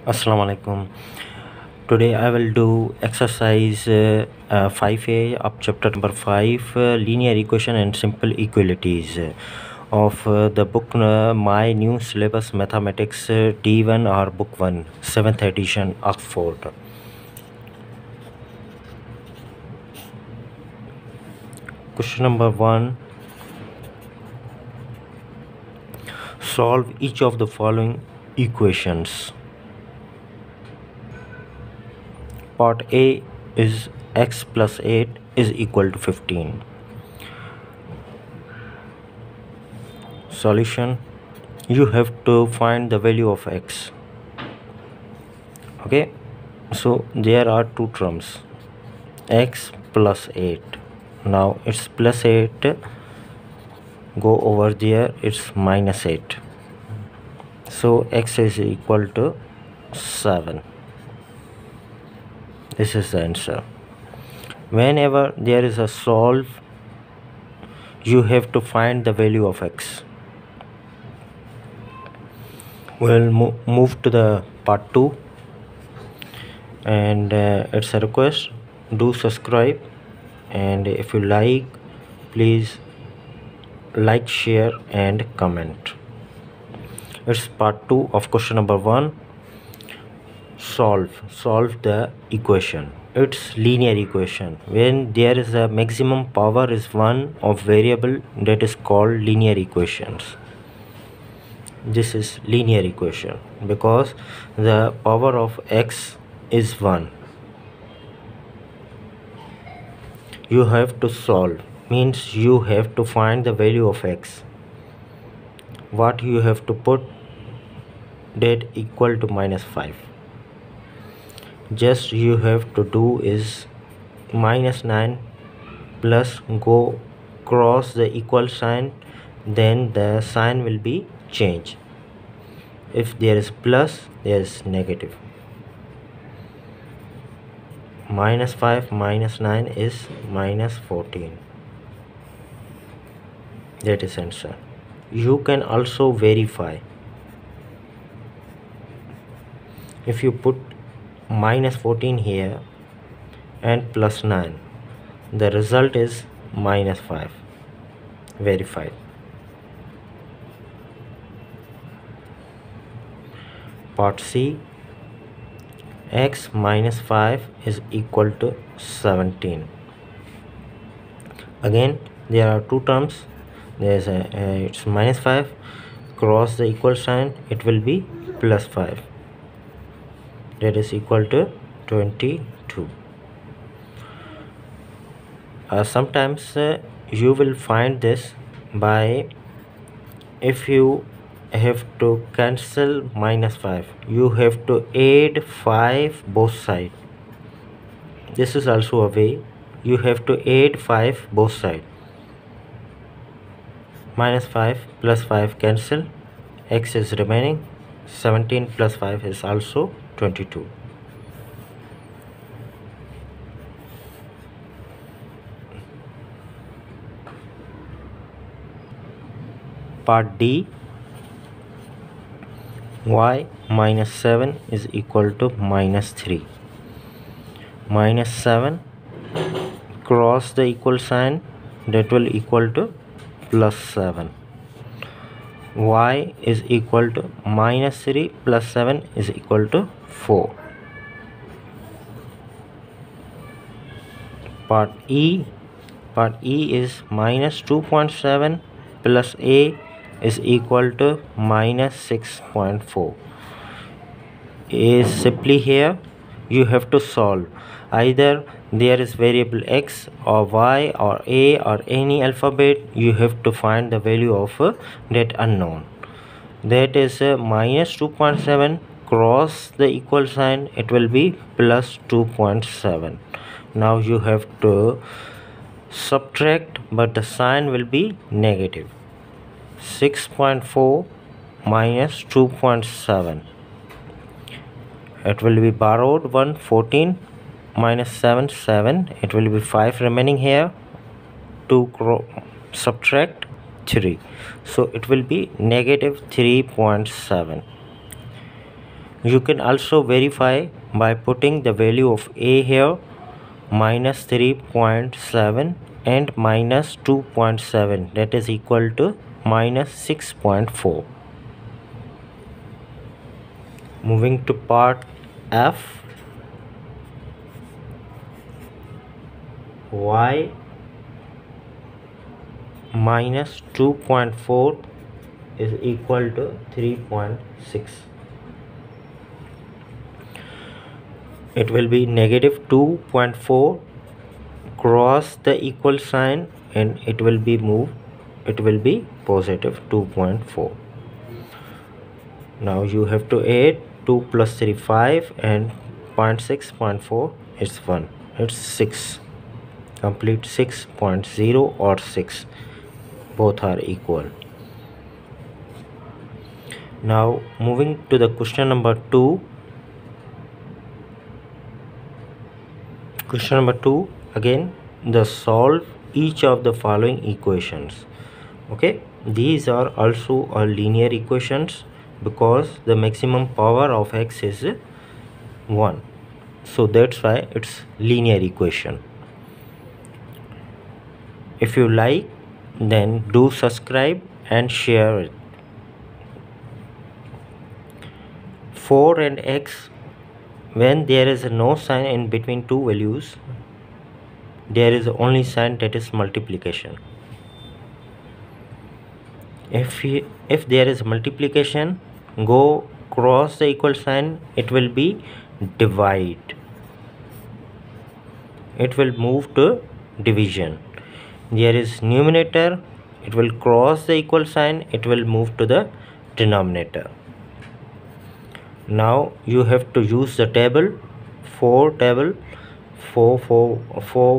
Assalamu alaikum. Today I will do exercise 5A of chapter number 5, linear equation and simple equalities of the book My New Syllabus Mathematics D1 or book 1, 7th edition, Oxford. Question number 1. Solve each of the following equations. Part A is x plus 8 is equal to 15. Solution: you have to find the value of x. Okay, so there are two terms, x plus 8. Now it's plus 8, go over there, it's minus 8. So x is equal to 7. This is the answer. Whenever there is a solve, you have to find the value of x. We'll move to the part 2, and it's a request, do subscribe, and if you like, please like, share and comment. It's part 2 of question number 1. Solve the equation. It's linear equation. When there is a maximum power is 1 of variable, that is called linear equations. This is linear equation because the power of x is 1. You have to solve, means you have to find the value of x. What you have to put, that equal to minus 5. Just you have to do is minus 9 plus, go cross the equal sign, then the sign will be changed. If there is plus, there is negative. Minus 5 minus 9 is minus 14. That is answer. You can also verify. If you put minus 14 here and plus 9, the result is minus 5. Verified. Part C, x minus 5 is equal to 17. Again, there are two terms. There's it's minus 5, cross the equal sign, it will be plus 5. That is equal to 22. Sometimes you will find this by, if you have to cancel minus 5, you have to add 5 both sides. This is also a way. You have to add 5 both sides. Minus 5 plus 5 cancel, x is remaining. 17 plus 5 is also 22. Part D, y minus 7 is equal to minus 3. Minus 7, cross the equal sign, that will equal to plus 7. Y is equal to minus 3 plus 7 is equal to 4. Part E is minus 2.7 plus a is equal to minus 6.4. is simply here. You have to solve. Either there is variable x or y or a or any alphabet, you have to find the value of that unknown. That is minus 2.7, cross the equal sign, it will be plus 2.7. Now you have to subtract, but the sign will be negative. 6.4 minus 2.7, it will be borrowed 1, 14 minus 7, 7, it will be 5 remaining here, 2 subtract 3, so it will be negative 3.7. You can also verify by putting the value of a here, minus 3.7 and minus 2.7, that is equal to minus 6.4. Moving to part F, y minus 2.4 is equal to 3.6. It will be negative 2.4 cross the equal sign and it will be moved, it will be positive 2.4. Now you have to add 2 plus 3 5 and 0.6 0.4 is 1, it's 6. Complete 6.0 or 6, both are equal. Now moving to the question number 2. Question number 2, again the solve each of the following equations. Okay, these are also linear equations because the maximum power of x is 1, so that's why it's linear equation. If you like, then do subscribe and share it. 4 and x, when there is no sign in between two values, there is only sign, that is multiplication. If there is multiplication, go cross the equal sign, it will be divide, it will move to division. There is numerator, it will cross the equal sign, it will move to the denominator. Now you have to use the table, 4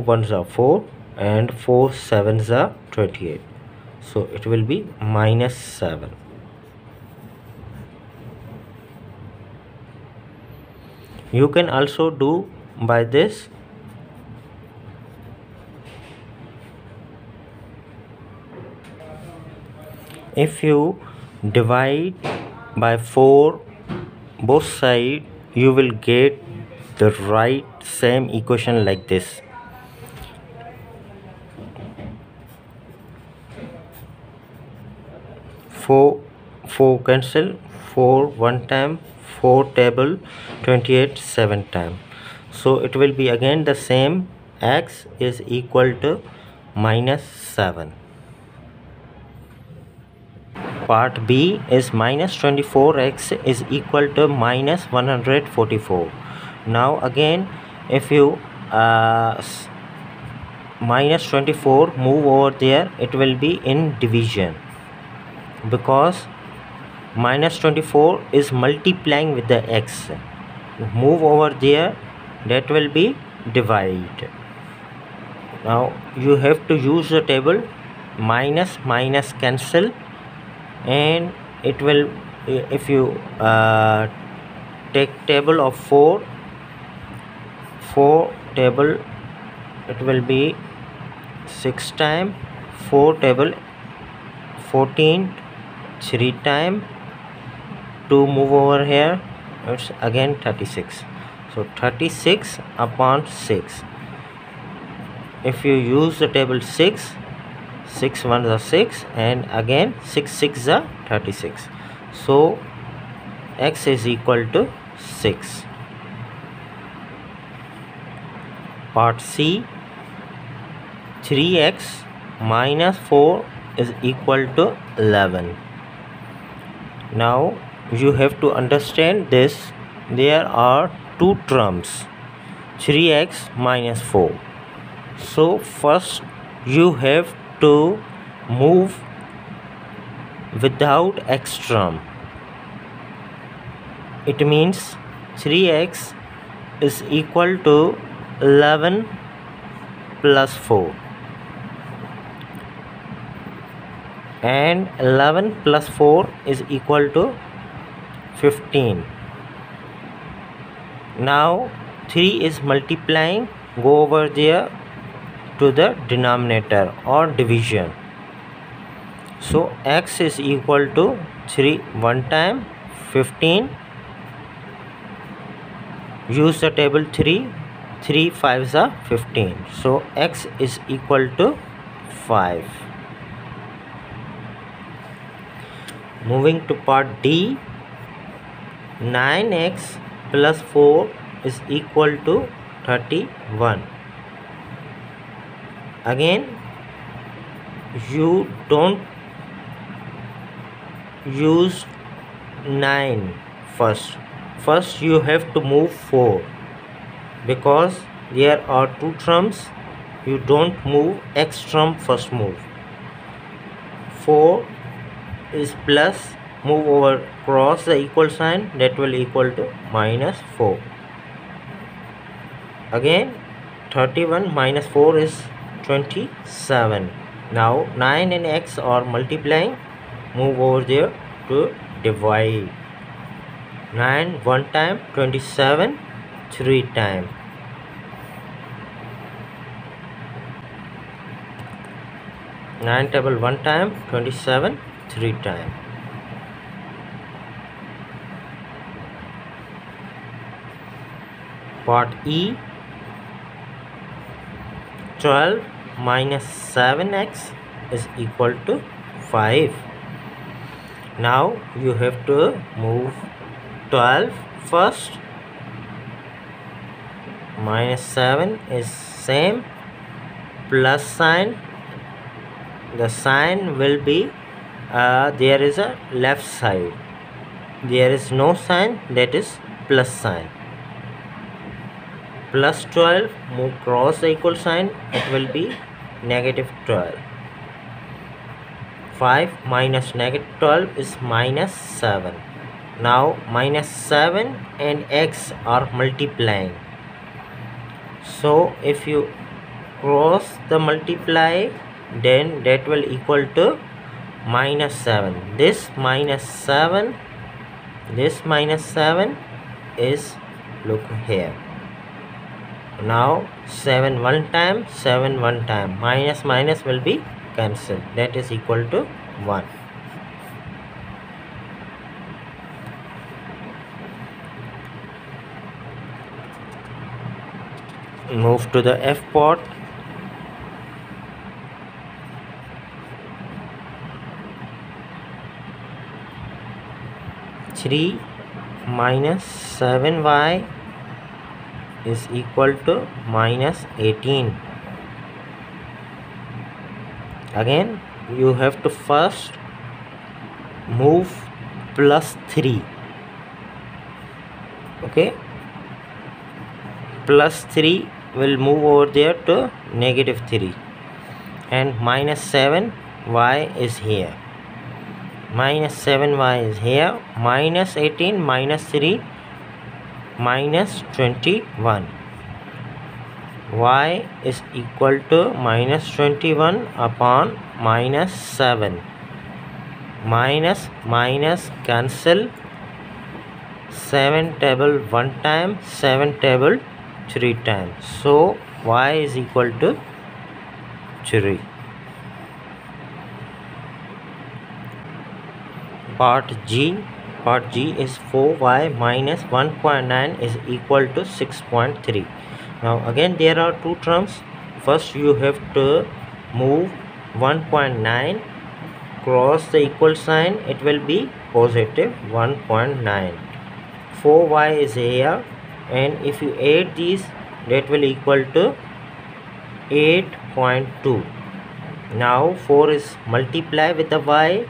ones are 4 and 4 sevens are 28, so it will be minus 7. You can also do by this. If you divide by 4 both sides, you will get the right same equation like this. Four cancel, 4 one time, 4 table, 28 7 time, so it will be again the same, x is equal to minus 7. Part B is minus 24x is equal to minus 144. Now again, if you minus 24 move over there, it will be in division because minus 24 is multiplying with the x. Move over there, that will be divide. Now you have to use the table, minus minus cancel, and it will, if you take table of 4 table, it will be 6 time, 4 table 14 3 time, 2 move over here, it's again 36, so 36 upon 6. If you use the table 6 ones are 6 and again 6 are 36, so x is equal to 6. Part C, 3x minus 4 is equal to 11. Now you have to understand this, there are two terms, 3x minus 4. So first you have to move without x term. It means 3x is equal to 11 plus 4, and 11 plus 4 is equal to 15. Now 3 is multiplying, go over there to the denominator or division, so x is equal to 3 one time, 15 use the table 3 5s are 15, so x is equal to 5. Moving to part D, 9x plus 4 is equal to 31. Again, you don't use 9 first you have to move 4, because there are two terms. You don't move x term first move. 4 is plus, move over, cross the equal sign, that will equal to -4. Again 31 minus 4 is 27. Now 9 and x are multiplying, move over there to divide. 9 one time, 27 3 time. 9 table 1 time, 27 3 time. Part E, 12 minus 7x is equal to 5. Now you have to move 12 first, minus 7 is same, plus sign, the sign will be there is a left side, there is no sign, that is plus sign. Plus 12, move cross the equal sign, it will be -12. 5 minus -12 is -7. Now -7 and x are multiplying, so if you cross the multiply, then that will equal to -7. This -7, this -7 is, look here. Now 7 one time, 7 one time, minus minus will be cancelled, that is equal to 1. Move to the F part. Three minus 7y is equal to -18. Again you have to first move +3. Okay, +3 will move over there to -3, and -7y is here. -7y is here. -18 -3 -21. Y is equal to -21 upon -7. Minus cancel. 7 table 1 time, 7 table 3 times. So y is equal to 3. Part G is 4y minus 1.9 is equal to 6.3. Now again there are two terms. First you have to move 1.9, cross the equal sign, it will be positive 1.9. 4y is here, and if you add these, that will equal to 8.2. Now 4 is multiply with the y,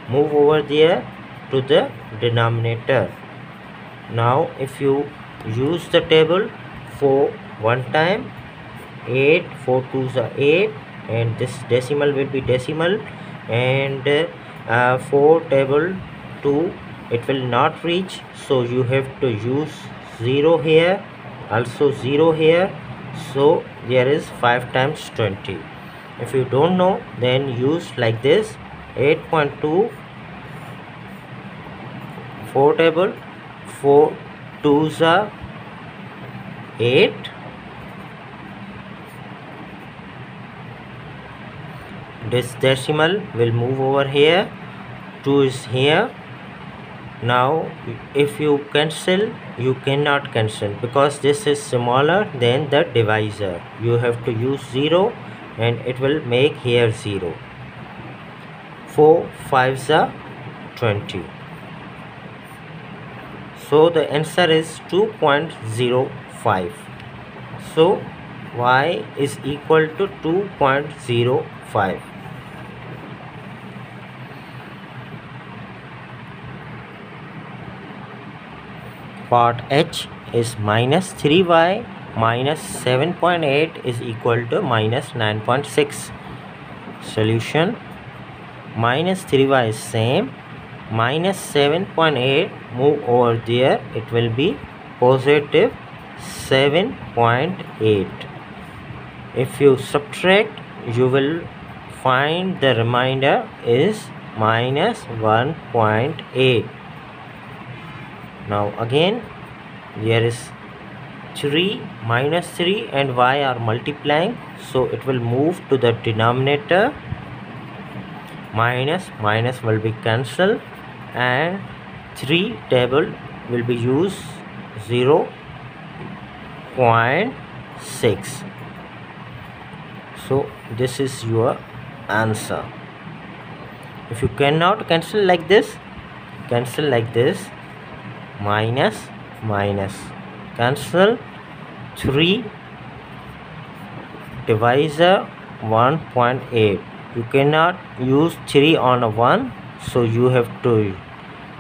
move over there to the denominator. Now if you use the table, 4 one time, 8, 4 2s are 8, and this decimal will be decimal, and 4 table 2, it will not reach, so you have to use 0 here, also 0 here, so there is 5 times 20. If you don't know, then use like this. 8.2, 4 table, 4 2s are 8, this decimal will move over here, 2 is here, Now if you cancel, you cannot cancel because this is smaller than the divisor. You have to use 0 and it will make here 0. 4 5s are 20. So the answer is 2.05. So y is equal to 2.05. Part H is minus 3y minus 7.8 is equal to minus 9.6. Solution: minus 3y is same, minus 7.8 move over there, it will be positive 7.8. If you subtract, you will find the remainder is minus 1.8. Now again there is 3 minus 3 and y are multiplying, so it will move to the denominator. Minus will be cancelled and 3 table will be used 0.6. So this is your answer. If you cannot cancel like this, cancel like this, minus cancel 3 divisor 1.8. you cannot use 3 on a 1, so you have to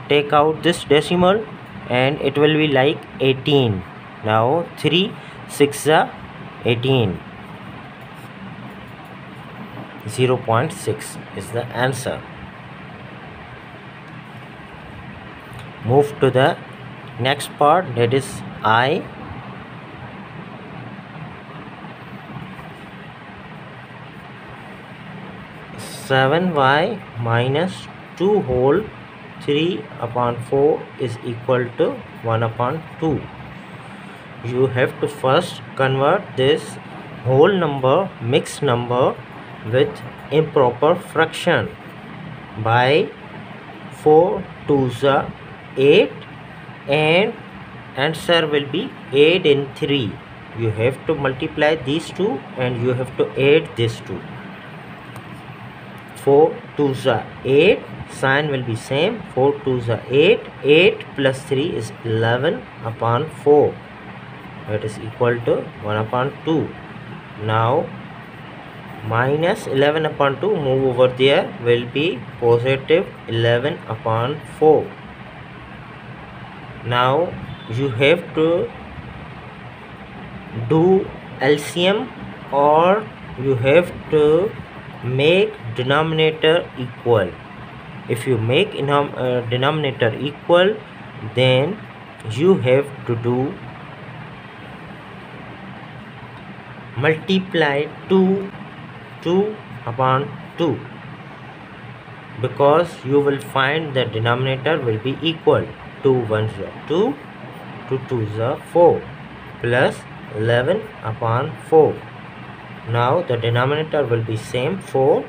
take out this decimal and it will be like 18. Now 3 6 are 18. 0.6 is the answer. Move to the next part, that is I. Seven y minus 2 whole 3 upon 4 is equal to 1 upon 2. You have to first convert this whole number, mixed number, with improper fraction by 4 2s are 8 and answer will be 8 in 3. You have to multiply these two and you have to add this two. 4 2s are 8, sign will be same. 4 2s are 8, 8 plus 3 is 11 upon 4, that is equal to 1 upon 2. Now minus 11 upon 2 move over there, will be positive 11 upon 4. Now you have to do LCM or you have to make denominator equal. If you make denominator equal, then you have to do multiply 2 upon 2, because you will find the denominator will be equal. 2 1s are 2, 2 2s are 4, plus 11 upon 4. Now the denominator will be same, 4.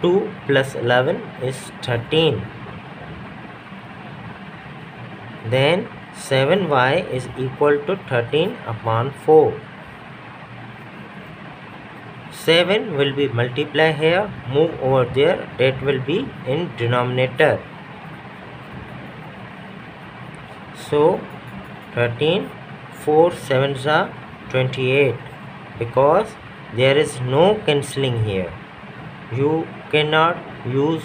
2 plus 11 is 13. Then 7y is equal to 13 upon 4. 7 will be multiplied here, move over there, that will be in denominator. So 13, 4 7s are 28, because there is no cancelling here. You cannot use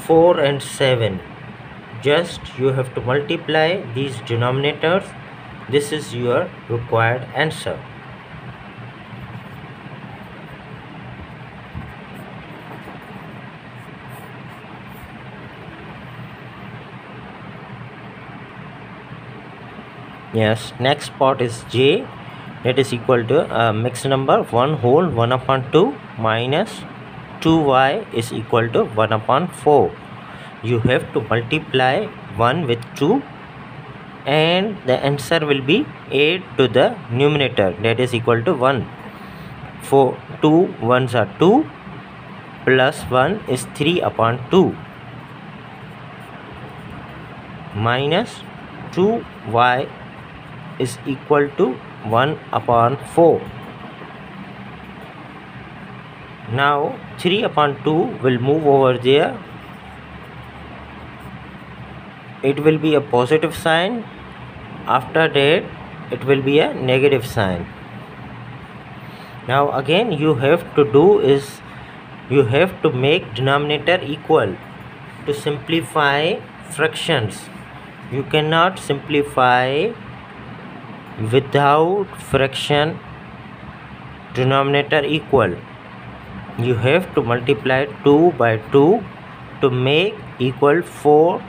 4 and 7, just you have to multiply these denominators. This is your required answer. Yes, next part is J, that is equal to mixed number 1 whole 1 upon 2 minus 2y is equal to 1 upon 4. You have to multiply 1 with 2 and the answer will be 8 to the numerator, that is equal to 1. 4 2 1s are 2, plus 1 is 3 upon 2. minus 2y is equal to 1 upon 4. Now 3 upon 2 will move over there. It will be a positive sign. After that it will be a negative sign. Now again you have to do is you have to make denominator equal to simplify fractions. You cannot simplify without fraction denominator equal. You have to multiply 2 by 2 to make equal 4.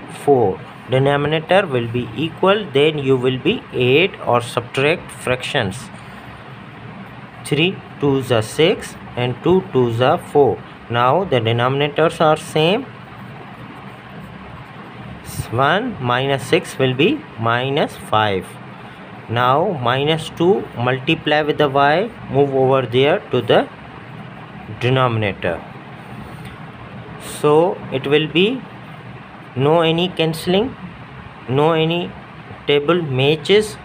Denominator will be equal, then you will be add or subtract fractions. 3 2s are 6 and 2 2s are 4. Now the denominators are same. 1 minus 6 will be minus 5. Now minus 2 multiply with the y, move over there to the denominator. So it will be no any cancelling, no any table matches,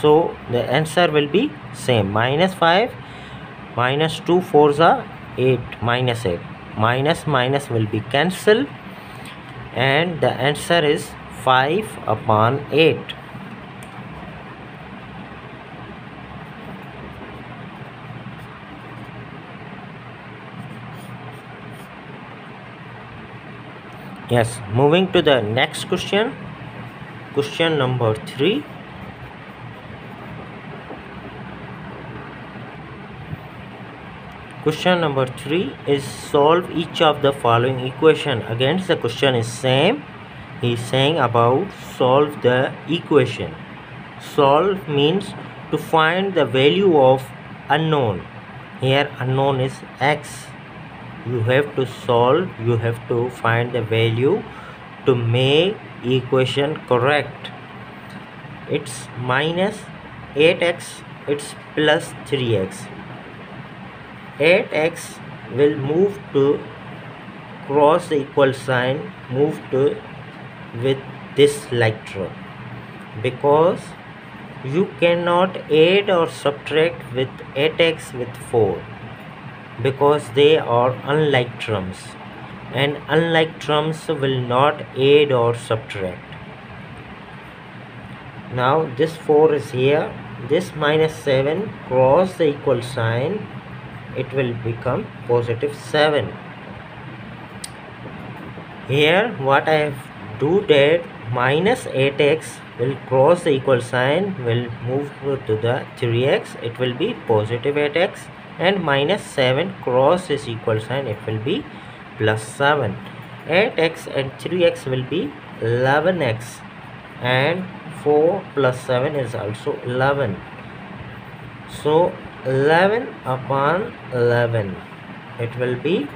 so the answer will be same. Minus 5 minus 2 4s are 8, minus 8. Minus will be cancelled and the answer is 5 upon 8. Yes, moving to the next question. Question number 3. Question number 3 is solve each of the following equation. Again the question is same. He is saying about solve the equation. Solve means to find the value of unknown. Here unknown is x. You have to solve, you have to find the value to make equation correct. It's minus 8x, it's plus 3x. 8x will move to cross the equal sign, move to with this like term, because you cannot add or subtract with 8x with 4, because they are unlike terms, and unlike terms will not add or subtract. Now this 4 is here, this minus 7 cross the equal sign, it will become positive 7. Here what I have do that minus 8x will cross the equal sign, will move to the 3x, it will be positive 8x, and minus 7 cross this equal sign, it will be plus 7. 8x and 3x will be 11x, and 4 plus 7 is also 11. So 11 upon 11, it will be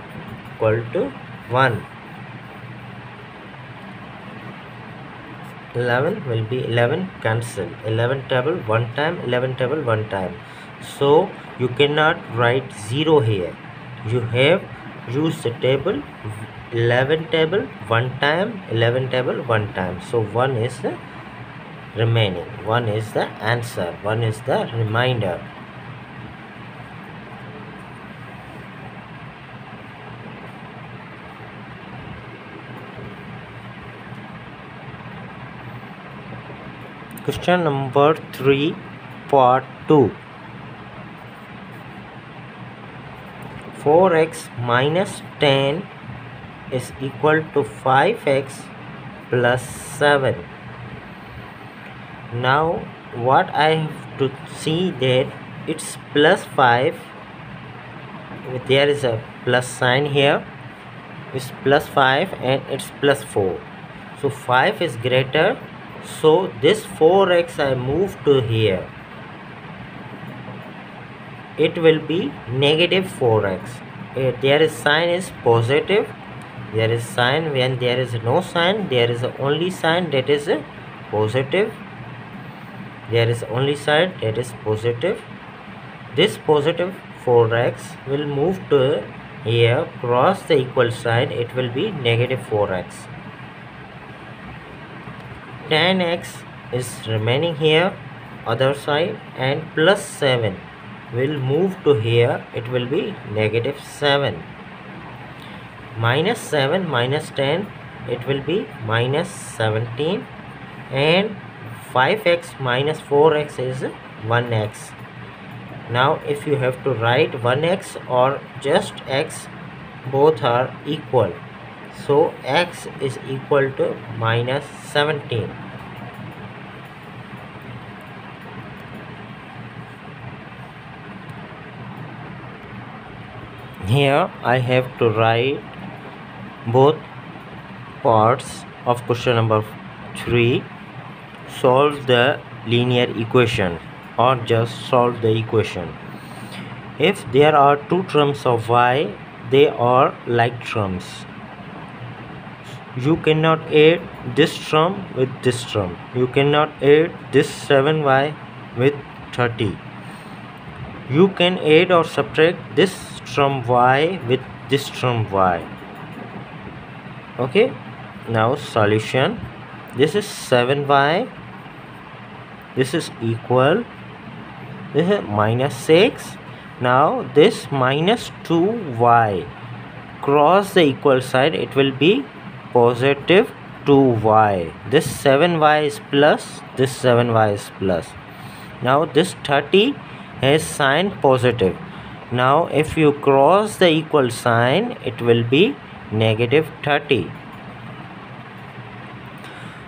equal to 1. 11 will be 11 cancel, 11 table 1 time, 11 table 1 time. So you cannot write 0 here. You have used the table 11 table 1 time, 11 table 1 time. So 1 is the remaining, 1 is the answer, 1 is the remainder. Question number 3, part 2. 4x minus 10 is equal to 5x plus 7. Now what I have to see that it's plus 5, there is a plus sign here, it's plus 5 and it's plus 4. So 5 is greater, so this 4x I move to here, it will be negative 4x. There is sign is positive, there is sign when there is no sign, there is only sign that is positive, there is only sign that is positive. This positive 4x will move to here, cross the equal sign, it will be negative 4x. 10x is remaining here other side, and plus 7 will move to here, it will be negative 7. Minus 7 minus 10, it will be minus 17, and 5x minus 4x is 1x. Now if you have to write 1x or just x, both are equal, so x is equal to minus 17. Here I have to write both parts of question number 3. Solve the linear equation or just solve the equation. If there are two terms of y, they are like terms. You cannot add this term with this term. You cannot add this 7y with 30. You can add or subtract this term y with this term y. Okay, now solution. This is 7y, this is equal, this is minus 6. Now this minus 2y, cross the equal side, it will be positive 2y. This 7y is plus, this 7y is plus. Now this 30 has sign positive. Now if you cross the equal sign, it will be negative 30.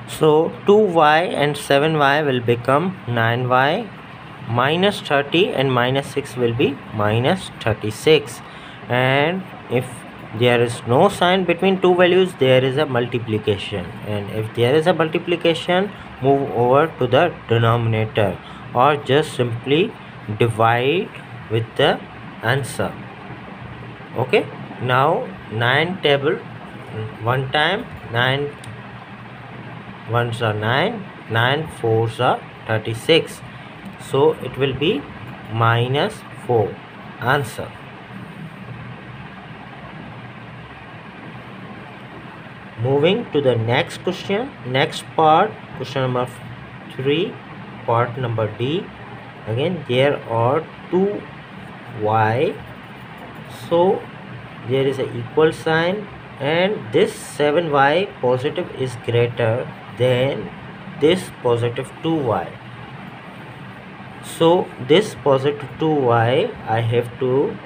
So 2y and 7y will become 9y, minus 30 and minus 6 will be minus 36. And if there is no sign between two values, there is a multiplication, and if there is a multiplication, move over to the denominator or just simply divide with the answer. Okay, now 9 table, one time 9 ones are 9, 9 fours are 36, so it will be minus 4. Answer. Moving to the next question, next part, question number 3, part number D. Again there are 2y, so there is an equal sign, and this 7y positive is greater than this positive 2y. So this positive 2y, I have to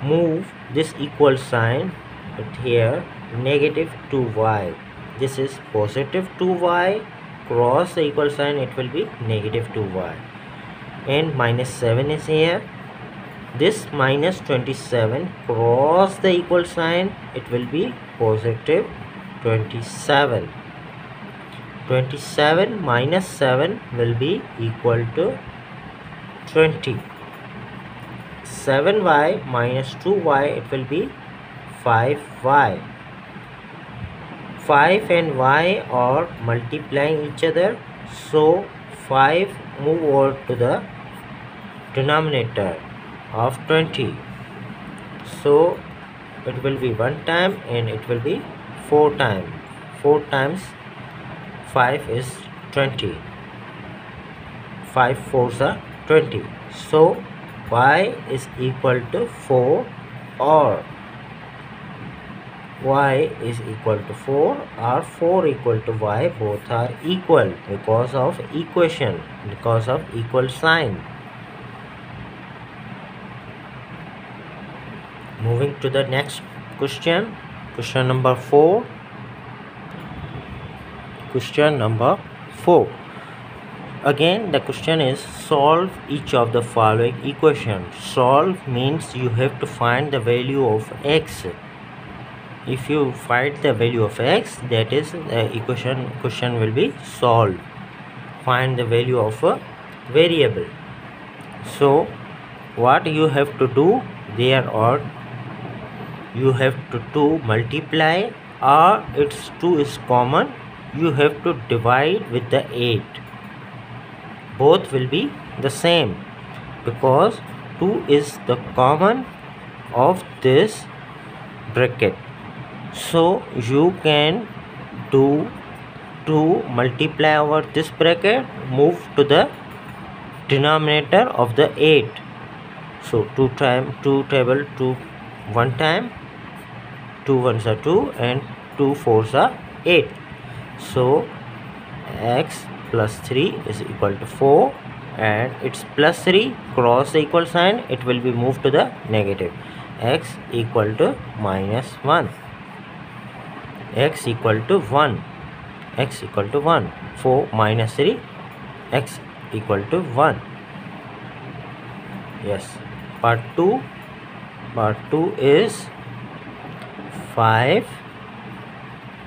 move this equal sign, but here negative 2y. This is positive 2y, cross the equal sign, it will be negative 2y. And minus 7 is here. This minus 27, cross the equal sign, it will be positive 27. 27 minus 7 will be equal to 20. 7y minus 2y, it will be 5y. 5 and y are multiplying each other, so 5 move over to the denominator of 20, so it will be 1 time and it will be 4 times. 4 times 5 is 20. 5 fours are 20, so y is equal to 4, or y is equal to 4 or 4 equal to y, both are equal because of equation, because of equal sign. Moving to the next question, question number 4. Question number 4. Again the question is solve each of the following equations. Solve means you have to find the value of x. If you find the value of x, that is the question will be solved. Find the value of a variable. So what you have to do, there are you have to multiply, or it's 2 is common, you have to divide with the 8. Both will be the same because 2 is the common of this bracket. So you can do to multiply over this bracket, move to the denominator of the 8. So 2 table 2 one time, 2 ones are 2 and 2 fours are 8. So x plus 3 is equal to 4, and it's plus 3 cross the equal sign, it will be moved to the negative. X equal to minus 1, x equal to 1, x equal to 1. 4 minus 3, x equal to 1. Yes. Part 2 is 5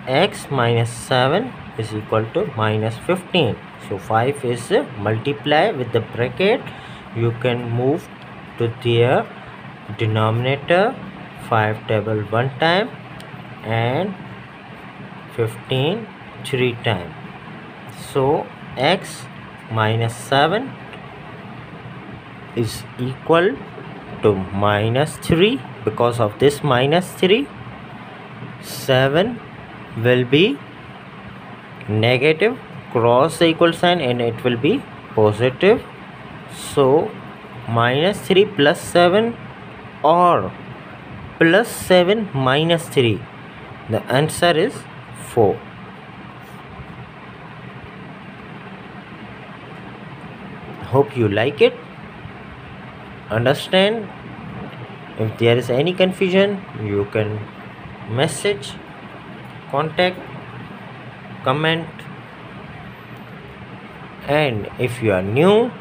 x minus 7 is equal to minus 15. So 5 is multiply with the bracket, you can move to their denominator, 5 table 1 time and 15 3 time. So x minus 7 is equal to minus 3. Because of this minus 3, 7 will be negative, cross the equal sign and it will be positive. So minus 3 plus 7 or plus 7 minus 3, the answer is 4. Hope you like it, understand. If there is any confusion, you can message, contact, comment, and if you are new,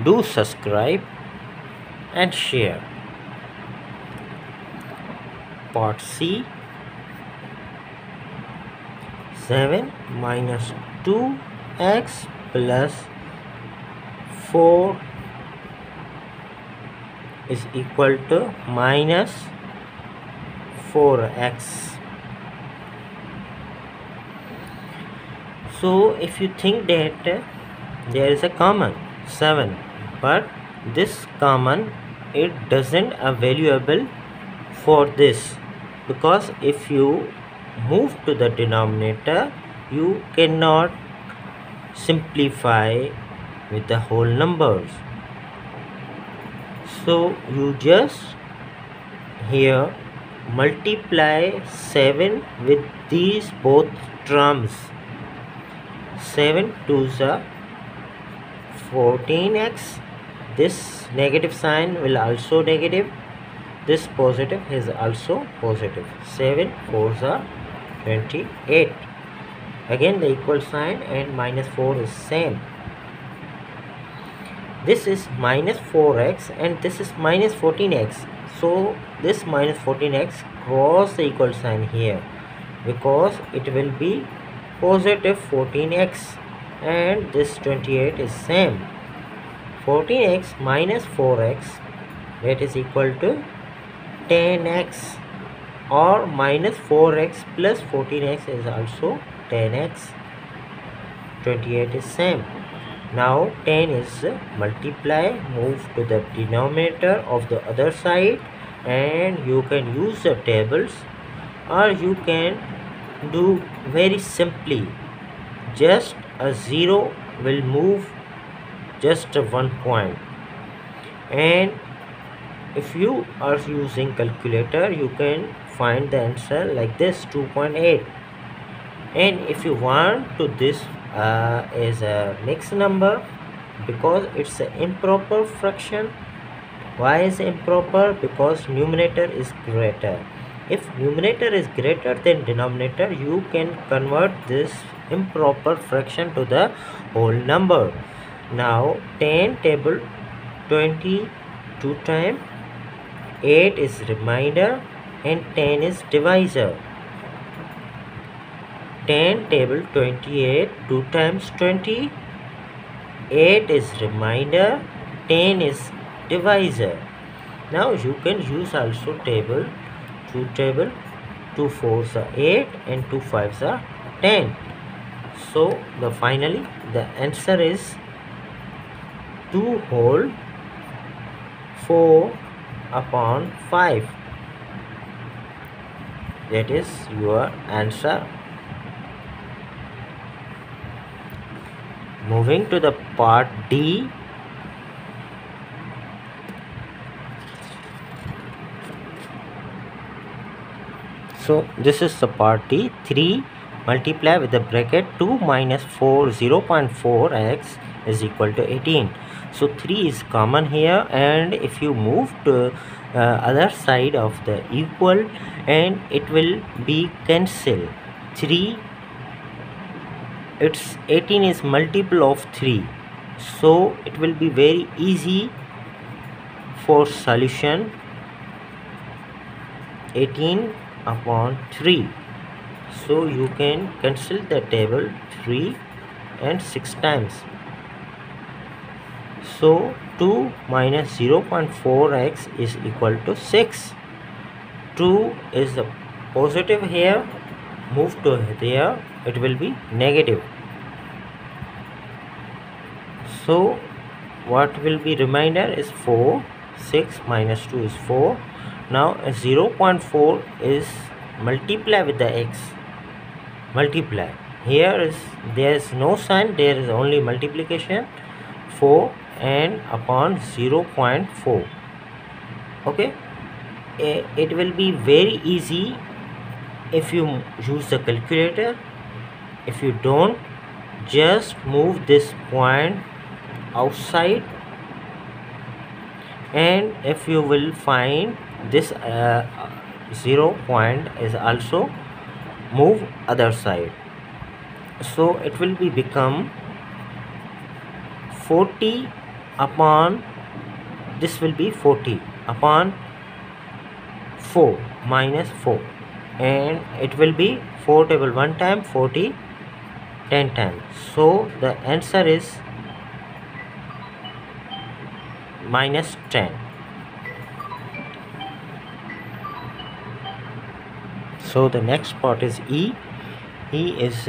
do subscribe and share. Part C, 7 minus 2x plus 4 is equal to minus 4x. So if you think that there is a common 7, but this common, it doesn't available for this, because if you move to the denominator, you cannot simplify with the whole numbers. So you just here multiply 7 with these both terms. 7 2s are 14x. This negative sign will also negative. This positive is also positive. 7 4s are 28. Again the equal sign and minus 4 is same. This is minus 4x and this is minus 14x. So this minus 14x cross the equal sign here, because it will be positive 14x, and this 28 is same. 14x minus 4x, that is equal to 10x, or minus 4x plus 14x is also 10x. 28 is same. Now 10 is multiply, move to the denominator of the other side, and you can use the tables, or you can do very simply, just a 0 will move just 1 point. And if you are using calculator, you can find the answer like this, 2.8. and if you want to this is a mixed number, because it's an improper fraction. Why is improper? Because numerator is greater. If numerator is greater than denominator, you can convert this improper fraction to the whole number. Now 10 table 22 time, 8 is remainder and 10 is divisor. 10 table 28, 2 times 20, 8 is remainder, 10 is divisor. Now you can use also table, 2 table, 2 4s are 8 and 2 5s are 10. So the finally the answer is 2 whole 4 upon 5. That is your answer. Moving to the part D. So this is the part D. 3 multiply with the bracket 2 minus 4 0.4x is equal to 18. So 3 is common here, and if you move to other side of the equal, and it will be cancel. 3, it's 18 is multiple of 3, so it will be very easy for solution. 18 upon 3, so you can cancel the table 3 and 6 times. So 2 minus 0.4x is equal to 6. 2 is the positive here, move to there, it will be negative. So what will be remainder is 4. 6 minus 2 is 4. Now 0.4 is multiply with the x. Multiply. Here is there is no sign, there is only multiplication. 4 and upon 0.4. Okay. It will be very easy if you use the calculator. If you don't, just move this point outside, and if you will find this 0 point is also move other side, so it will be become 40 upon, this will be 40 upon 4 minus 4, and it will be 4 table 1 time, 40 10 times. So the answer is minus 10. So the next part is E. E is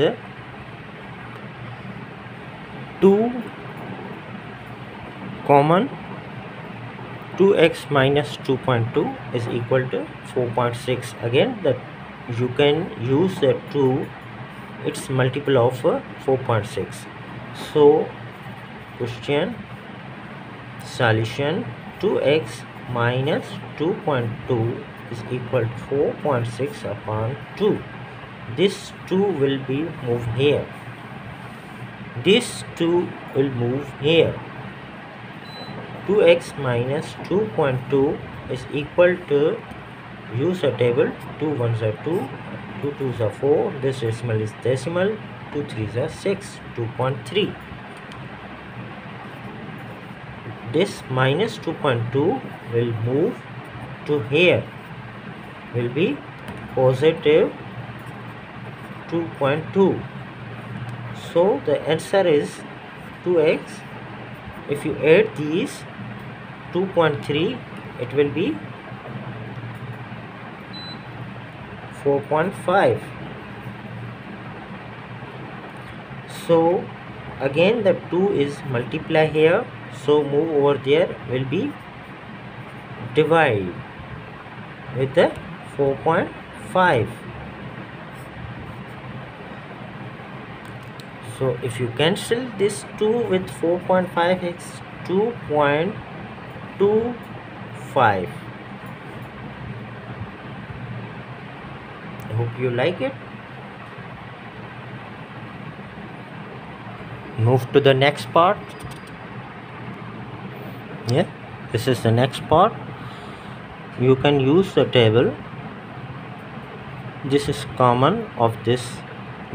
2 common. 2x minus 2.2 is equal to 4.6. Again, that you can use the 2, it's multiple of 4.6. So question solution, 2x minus 2.2 is equal to 4.6 upon 2. This 2 will be moved here. This 2 will move here. 2x minus 2.2 is equal to, use a table, 2 1s are 2, 2 2s are 4, this decimal is decimal, 2 3s are 6, 2.3. This minus 2.2 will move to here, will be positive 2.2. So the answer is 2x. If you add these 2.3, it will be 4.5. So again the 2 is multiply here, so move over there, will be divide with the 4.5. So if you cancel this 2 with 4.5, it's 2.25. I hope you like it. Move to the next part. Yeah, this is the next part. You can use the table. This is common of this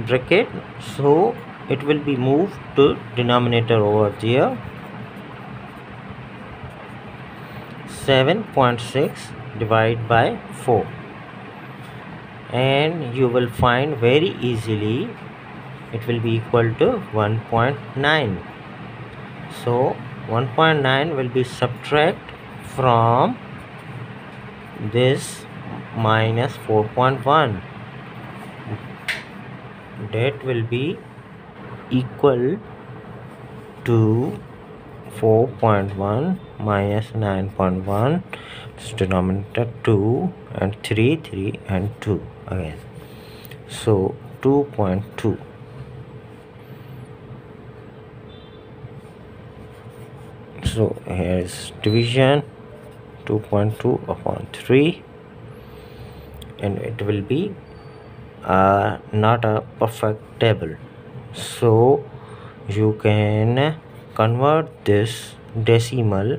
bracket, so it will be moved to denominator over there. 7.6 divided by 4, and you will find very easily it will be equal to 1.9. So 1.9 will be subtract from this minus 4.1. That will be equal to 4.1 minus 9.1. Denominator 2 and 3, 3 and 2 again. So 2.2. So here is division 2.2 upon 3, and it will be not a perfect table, so you can convert this decimal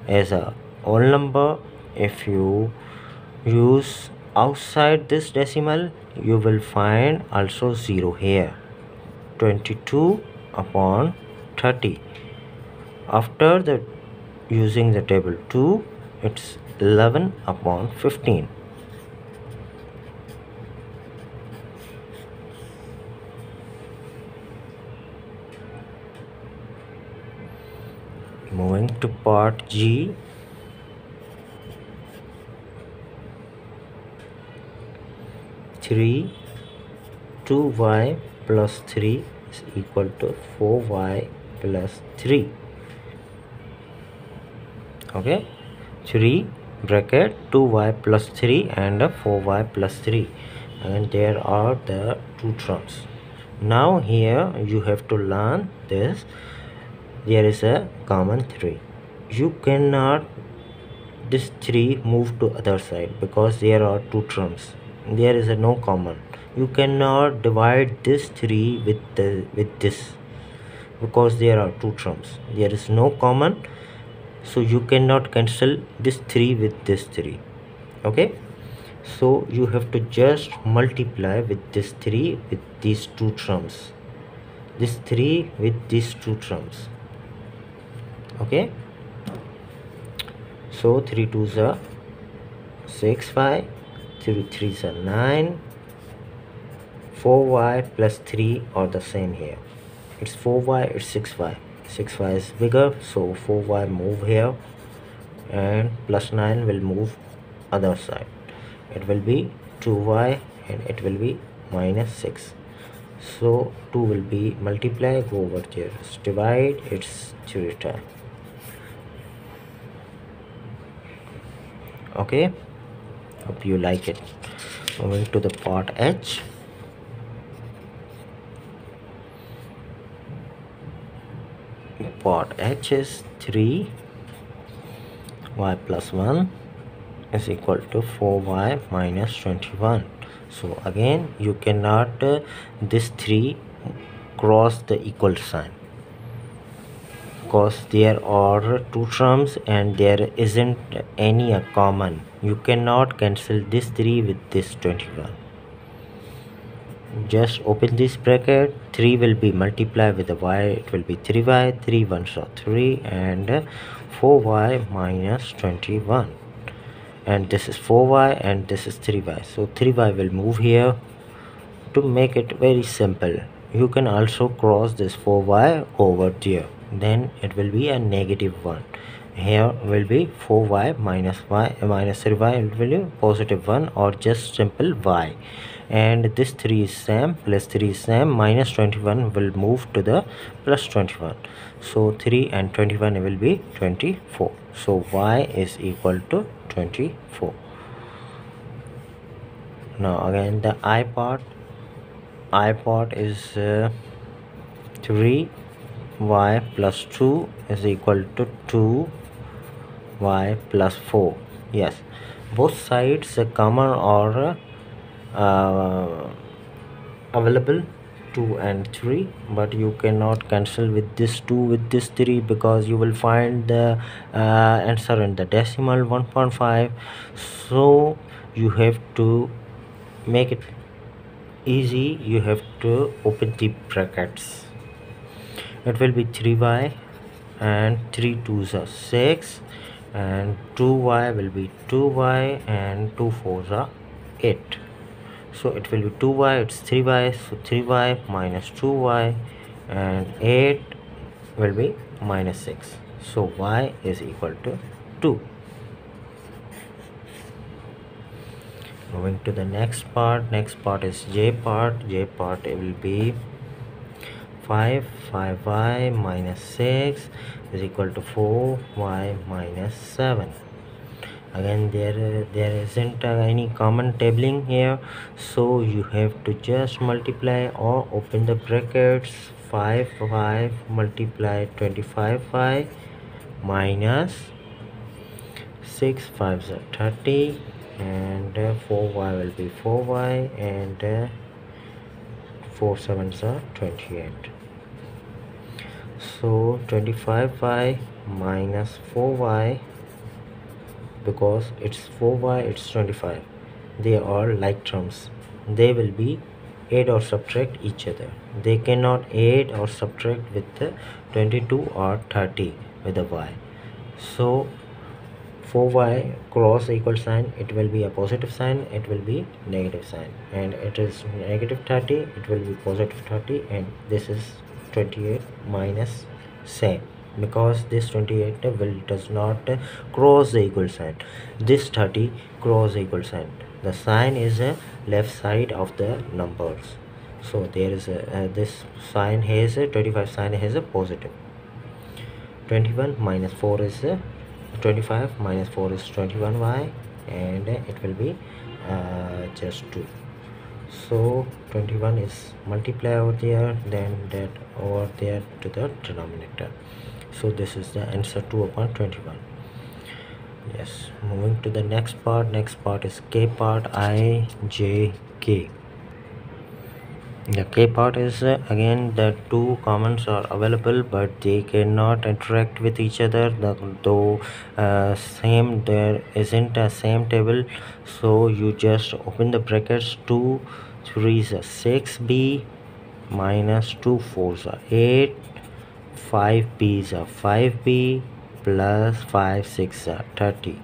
as a whole number. If you use outside this decimal, you will find also 0 here. 22 upon 30. After the using the table 2, it's 11 upon 15. Moving to part G. Three 2y plus 3 is equal to 4y plus 3. Okay, 3 bracket 2y plus 3 and 4y plus 3, and there are the two terms. Now here you have to learn this. There is a common 3. You cannot this 3 move to other side because there are two terms. There is a no common. You cannot divide this 3 with this because there are two terms. There is no common, so you cannot cancel this 3 with this 3. Okay, so you have to just multiply with this 3 with these two terms, this 3 with these two terms. Okay, so 3 2s are 6 5, 3 3s are 9, 4y plus 3 are the same here. It's 4y, it's 6y. 6y is bigger, so 4y move here, and plus 9 will move other side. It will be 2y, and it will be minus 6. So 2 will be multiply, go over there, it's divide, it's 3 times. Okay, hope you like it. Moving to the part H. Part H is 3y plus 1 is equal to 4y minus 21. So again you cannot this 3 cross the equal sign because there are two terms and there isn't any common. You cannot cancel this 3 with this 21. Just open this bracket, 3 will be multiplied with the y, it will be 3y, 3 1s are 3, and 4y minus 21, and this is 4y and this is 3y, so 3y will move here. To make it very simple, you can also cross this 4y over there, then it will be a negative 1. Here will be 4y minus y minus 3y, it will be positive 1 or just simple y, and this 3 is same, plus 3 is same, minus 21 will move to the plus 21, so 3 and 21 will be 24, so y is equal to 24. Now again the I part is 3y plus 2 is equal to 2y plus 4. Yes, both sides common or available 2 and 3, but you cannot cancel with this 2 with this 3 because you will find the answer in the decimal 1.5. so you have to make it easy, you have to open the brackets. It will be 3y and 3 2s are 6, and 2y will be 2y, and 2 4s are 8. So it will be 2y, it's 3y, so 3y minus 2y, and 8 will be minus 6, so y is equal to 2. Moving to the next part is J part. J part will be 5y minus 6 is equal to 4y minus 7. Again there isn't any common tabling here, so you have to just multiply or open the brackets. 5y multiply 25y minus 6 5s are 30, and 4y will be 4y, and 4 7s are 28. So 25y minus 4y, because it's 4y, it's 25, they are like terms, they will be add or subtract each other. They cannot add or subtract with the 22 or 30 with a y. So 4y cross equal sign, it will be a positive sign, it will be negative sign, and it is negative 30, it will be positive 30, and this is 28 minus same, because this 28 does not cross the equal sign. This 30 cross the equal sign. The sign is left side of the numbers. So there is a this sign has a 25 sign has a positive. 21 minus 4 is 25 minus 4 is 21y, and it will be just 2. So 21 is multiply over there, then that over there to the denominator. So this is the answer 2 upon 21. Yes, moving to the next part. Next part is k part, I, j, k. The k part is again the two commons are available, but they cannot interact with each other, though same, there isn't a same table. So you just open the brackets. 2 3 is 6b minus 2 4s are 8, 5b is 5b plus 5 6 are 30.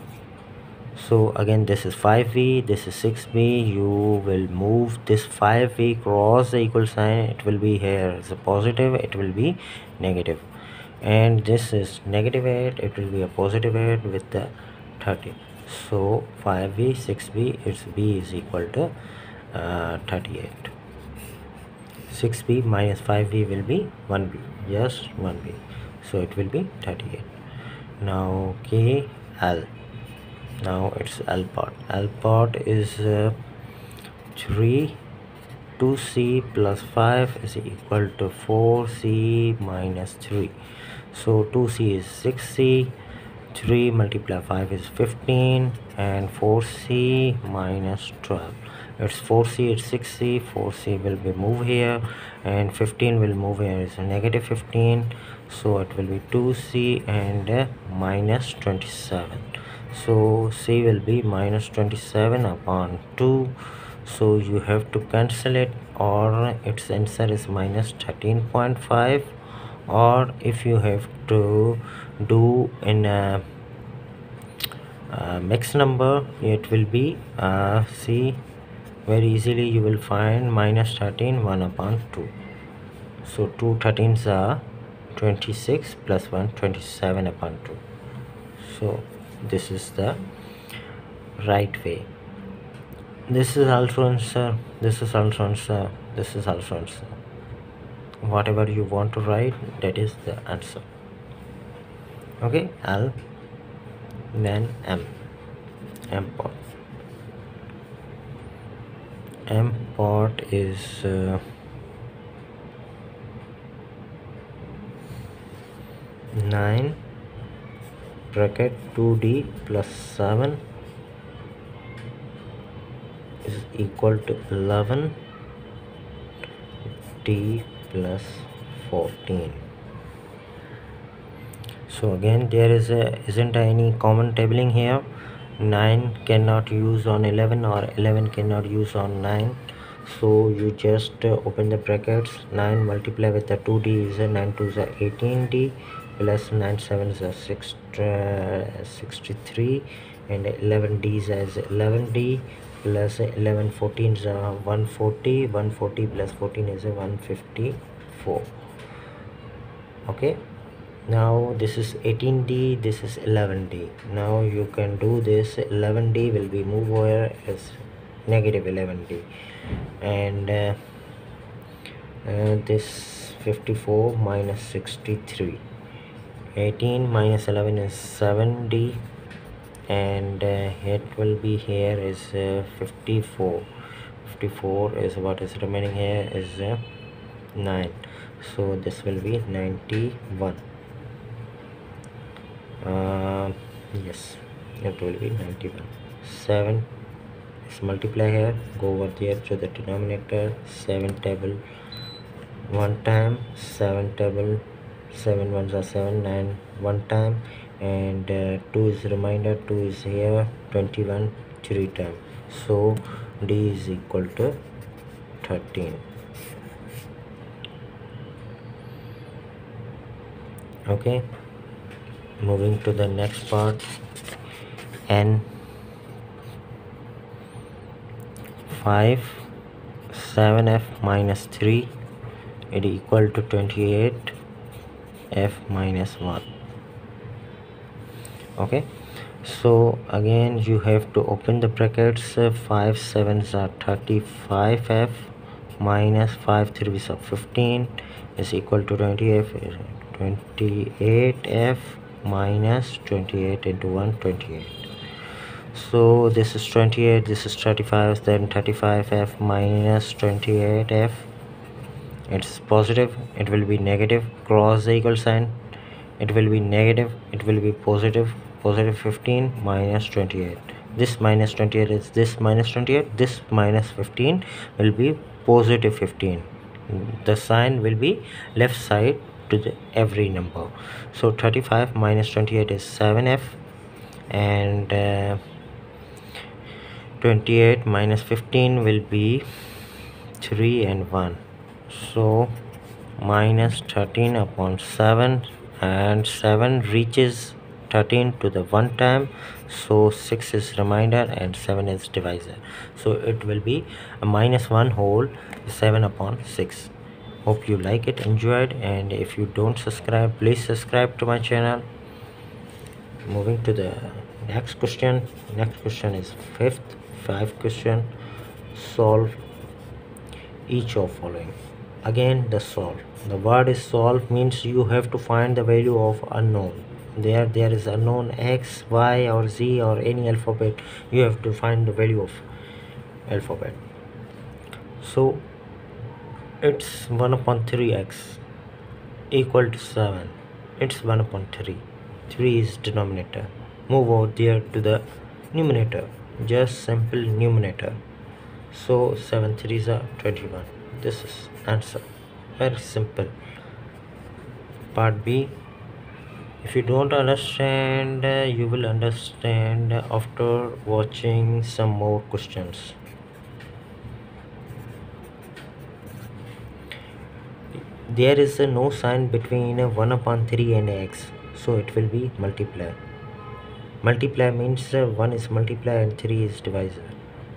So again, this is 5v, this is 6b. You will move this 5v cross the equal sign, it will be here as a positive, it will be negative, and this is negative 8, it will be a positive 8 with the 30. So 5v 6b, its b is equal to 38. 6b minus 5v will be 1b, just 1b, so it will be 38. Now k l. Now it's L part. L part is 3 2c plus 5 is equal to 4c minus 3. So 2c is 6c, 3 multiply 5 is 15, and 4c minus 12. It's 4c, it's 6c, 4c will be moved here, and 15 will move here, is a negative 15. So it will be 2c and minus 27. So c will be minus 27 upon 2. So you have to cancel it, or its answer is minus 13.5. or if you have to do in a mixed number, it will be c. Very easily you will find minus 13 1 upon 2. So 2 13s are 26 plus 1 27 upon 2. So this is the right way. This is also answer, this is also answer, this is also answer. Whatever you want to write, that is the answer. Okay, L, then M. M part. M part is 9 bracket 2d plus 7 is equal to 11 d plus 14. So again, there isn't any common tabling here. 9 cannot use on 11, or 11 cannot use on 9. So you just open the brackets. 9 multiply with the 2d is 9 2 is 18d plus 9 7 is 63, and 11d is 11d plus 11 14 is 140. 140 plus 14 is 154. Okay, now this is 18d, this is 11d. Now you can do this. 11d will be moved over as negative 11d, and this 54 minus 63. 18 minus 11 is 7d, and it will be here is 54. 54 is what is remaining here is 9. So this will be 91. Yes, it will be 91. 7 is multiply here, go over there to the denominator. 7 table one time, 7 table, 7 ones are 7, 9 one time, and 2 is reminder, 2 is here, 21 3 time. So D is equal to 13. Okay, moving to the next part. N 5 7f minus 3 it equal to 28 f minus 1. Okay, so again you have to open the brackets. 5 7s are 35f minus 5 3s are 15 is equal to 28f minus 28 into 1 28. So this is 28, this is 35, then 35f minus 28f, it's positive, it will be negative, cross the equal sign, it will be negative, it will be positive, positive 15 minus 28. This minus 28 is this minus 28, this minus 15 will be positive 15. The sign will be left side to the every number. So 35 minus 28 is 7f, and 28 minus 15 will be 3 and 1. So minus 13 upon 7, and 7 reaches 13 to the 1 time, so 6 is remainder and 7 is divisor. So it will be a minus 1 whole 7 upon 6. Hope you like it, enjoyed, and if you don't subscribe, please subscribe to my channel. Moving to the next question. Next question is fifth 5 question. Solve each of following. Again the solve, the word is solve means you have to find the value of unknown. There is unknown x, y or z or any alphabet, you have to find the value of alphabet. So it's 1 upon 3x equal to 7. It's 1 upon 3. 3 is denominator. Move over there to the numerator, just simple numerator. So 7 3s are 21. This is answer, very simple. Part B, if you don't understand, you will understand after watching some more questions. There is no sign between 1 upon 3 and x, so it will be multiply. Multiply means 1 is multiply and 3 is divisor,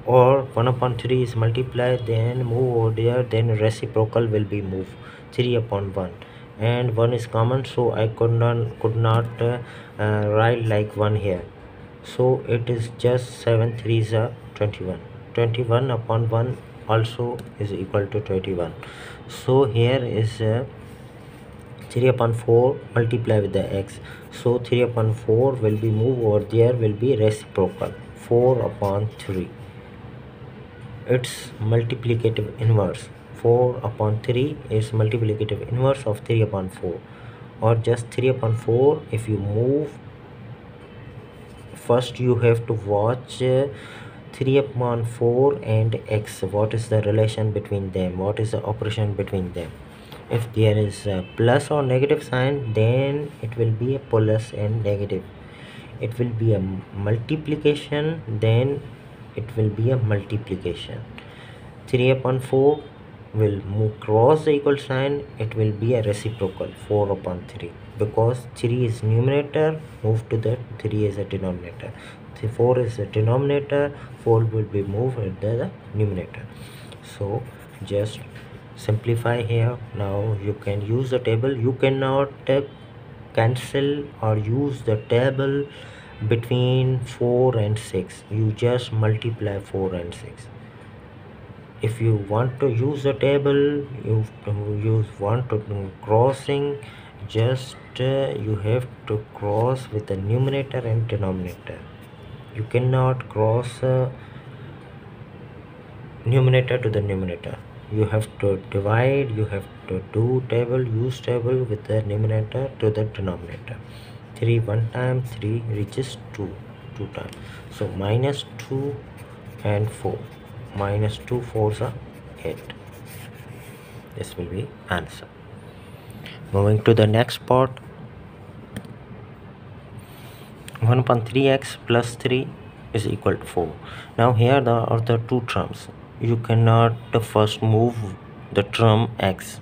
or 1 upon 3 is multiply, then move over there, then reciprocal will be moved 3 upon 1, and 1 is common, so I could not write like 1 here, so it is just 7 3s are 21. 21 upon 1 also is equal to 21. So here is 3 upon 4 multiply with the x, so 3 upon 4 will be moved over there, will be reciprocal 4 upon 3. It's multiplicative inverse. 4 upon 3 is multiplicative inverse of 3 upon 4, or just 3 upon 4. If you move, first you have to watch 3 upon 4 and x, what is the relation between them, what is the operation between them. If there is a plus or negative sign, then it will be a plus and negative. It will be a multiplication, then it will be a multiplication. 3 upon 4 will move cross the equal sign, it will be a reciprocal 4 upon 3, because 3 is numerator, move to the 3 is a denominator. 4 is a denominator, 4 will be moved at the numerator. So just simplify here. Now you can use the table, you cannot cancel or use the table between 4 and 6, you just multiply 4 and 6. If you want to use the table, you want to do crossing, just you have to cross with the numerator and denominator. You cannot cross numerator to the numerator, you have to divide, you have to do table, use table with the numerator to the denominator. 3 one time, 3 reaches 2 times. So minus 2 and 4. Minus 2 4s are 8. This will be answer. Moving to the next part. 1 upon 3x plus 3 is equal to 4. Now here are the two terms. You cannot first move the term x.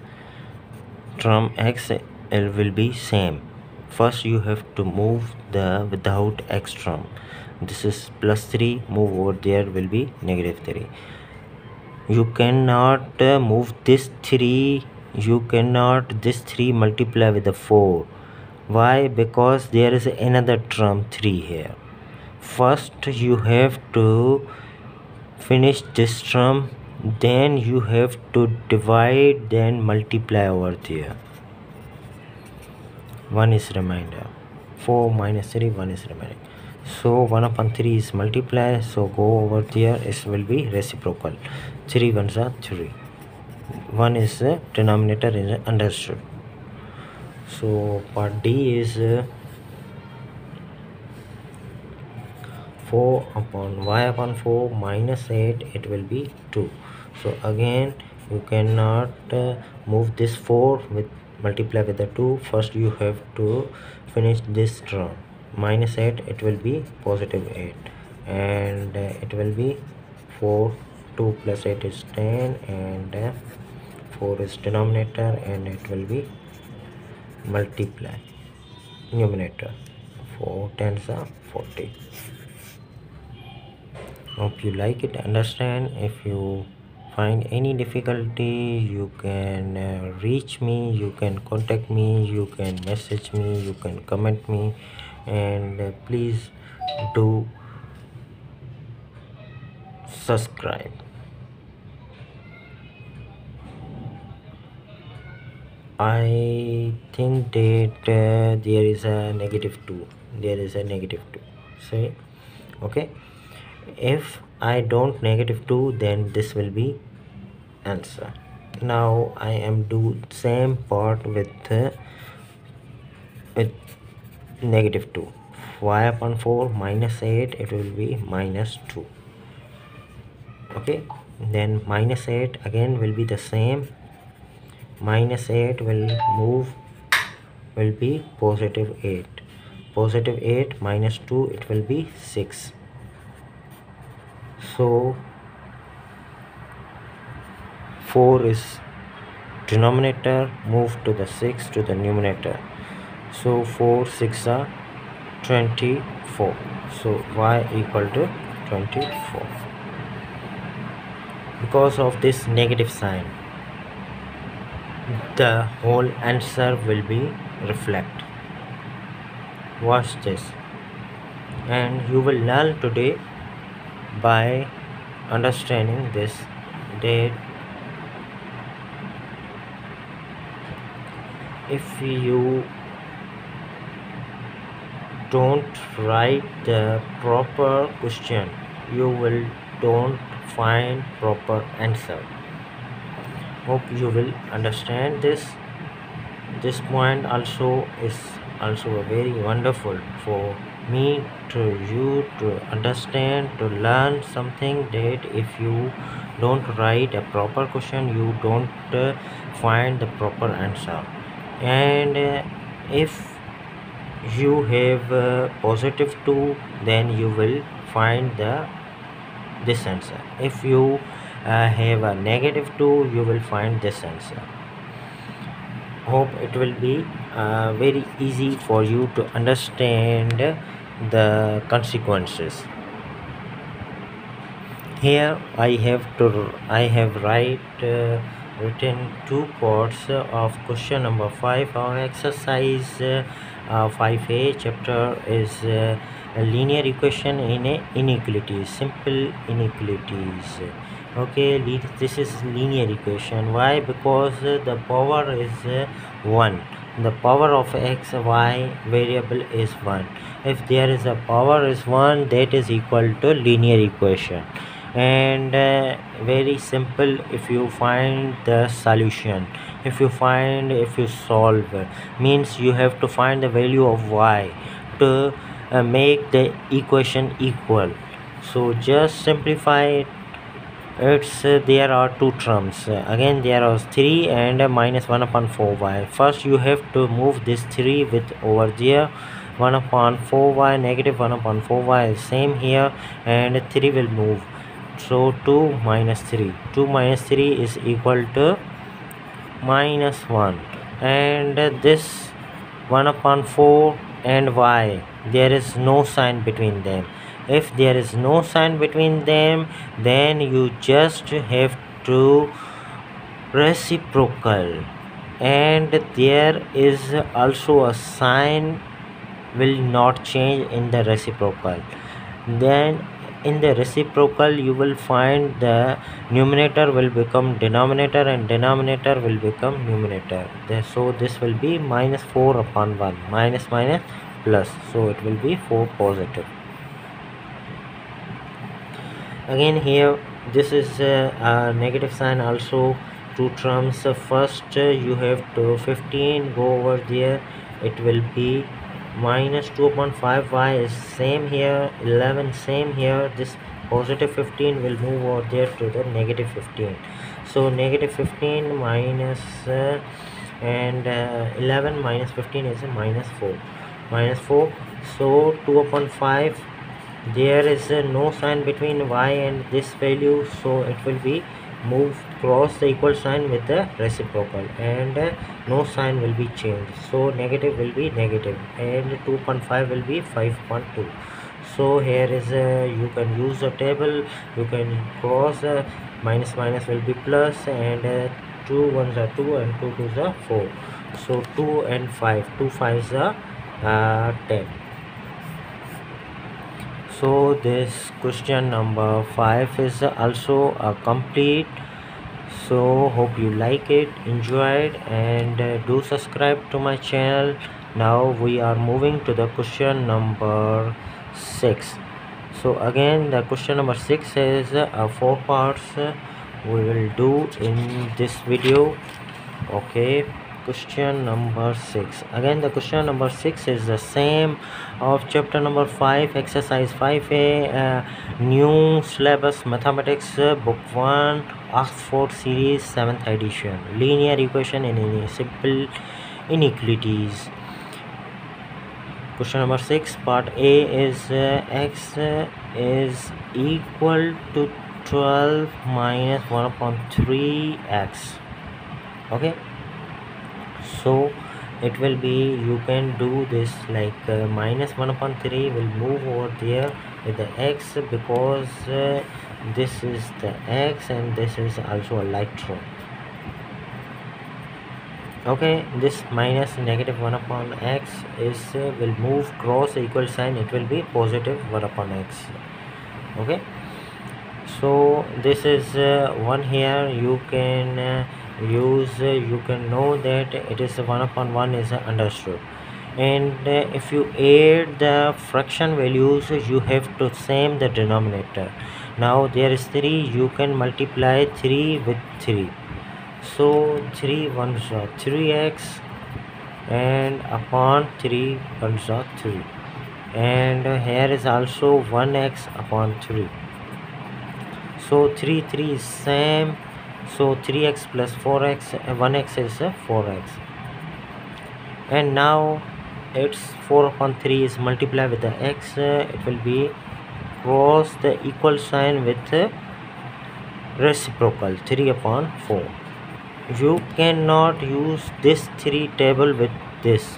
Term x will be same. First you have to move the without x term. This is plus 3, move over there will be negative 3. You cannot move this 3. You cannot this 3 multiply with the 4. Why? Because there is another term 3 here. First you have to finish this term, then you have to divide, then multiply over there. 1 is remainder. 4 minus 3, 1 is remaining. So 1 upon 3 is multiply, so go over there, it will be reciprocal. 3 ones are 3. 1 is denominator is understood. So part D is 4 upon y upon 4 minus 8, it will be 2. So again you cannot move this 4 with multiply with the 2. First you have to finish this term. Minus 8, it will be positive 8, and it will be 4. 2 plus 8 is 10, and 4 is denominator, and it will be multiply numerator. 4 tens are 40. Hope you like it, understand. If you find any difficulty, you can reach me, you can contact me, you can message me, you can comment me, and please do subscribe. I think that there is a negative 2. There is a negative 2. Say, okay. If I don't negative 2, then this will be answer. Now I am do same part with negative 2. Y upon 4 minus 8, it will be minus 2. Okay, then minus 8 again will be the same. Minus 8 will move, will be positive 8. Positive 8 minus 2, it will be 6. So 4 is denominator, move to the 6 to the numerator. So 4 6 are 24. So y equal to 24. Because of this negative sign, the whole answer will be reflect. Watch this, and you will learn today by understanding this, that if you don't write the proper question, you will don't find proper answer. Hope you will understand this. This point also is also very wonderful for me to you to understand, to learn something, that if you don't write a proper question, you don't find the proper answer. And if you have positive 2, then you will find this answer. If you have a negative 2, you will find this answer. Hope it will be very easy for you to understand the consequences. Here I have written two parts of question number 5. Our exercise 5a chapter is a linear equation in inequalities, simple inequalities. Okay, this is linear equation. Why? Because the power is 1. The power of x y variable is 1. If there is a power is 1, that is equal to linear equation. And very simple. If you find the solution, if you solve, means you have to find the value of y to make the equation equal. So just simplify it. It's there are two terms. Again there are 3 and minus 1 upon 4y. First you have to move this 3 with over there. 1 upon 4y, negative 1 upon 4y is same here, and 3 will move. So 2 minus 3. 2 minus 3 is equal to minus 1. And this 1 upon 4 and y, there is no sign between them. If there is no sign between them, then you just have to reciprocal, and there is also a sign will not change in the reciprocal. Then in the reciprocal you will find the numerator will become denominator and denominator will become numerator. So this will be minus 4 upon 1, minus minus plus, so it will be 4 positive. Again here this is a negative sign, also two terms. First you have to 15 go over there, it will be minus 2 upon 5y is same here, 11 same here. This positive 15 will move over there to the negative 15. So negative 15 minus and 11 minus 15 is a minus 4. Minus 4. So 2 upon 5, there is no sign between y and this value, so it will be move cross the equal sign with the reciprocal, and no sign will be changed. So negative will be negative and 2.5 will be 5.2. So here is you can use a table, you can cross minus minus will be plus, and 2 ones are 2 and 2 twos are 4. So 2 and 5, 2 5s are 10. So this question number 5 is also a complete. So hope you like it, enjoy it, and do subscribe to my channel. Now we are moving to the question number 6. So again the question number 6 is 4 parts we will do in this video. Okay, question number 6. Again the question number 6 is the same of chapter number 5, exercise 5a, new syllabus mathematics, book 1, Oxford series, 7th edition, linear equation in simple inequalities. Question number 6, part A is x is equal to 12 minus 1 upon 3x. Okay, so it will be, you can do this like minus 1 upon 3 will move over there with the x, because this is the x and this is also a like term. Okay, this minus negative 1 upon x is will move cross the equal sign, it will be positive 1 upon x. Okay, so this is one here you can use, you can know that it is 1 upon 1 is understood, and if you add the fraction values you have to same the denominator. Now there is 3, you can multiply 3 with 3, so 3 ones are 3x, and upon 3 ones are 3, and here is also 1x upon 3. So 3 3 is same, so 3x plus 4x, 1x is 4x, and now it's 4 upon 3 is multiplied with the x, it will be cross the equal sign with reciprocal 3 upon 4. You cannot use this 3 table with this,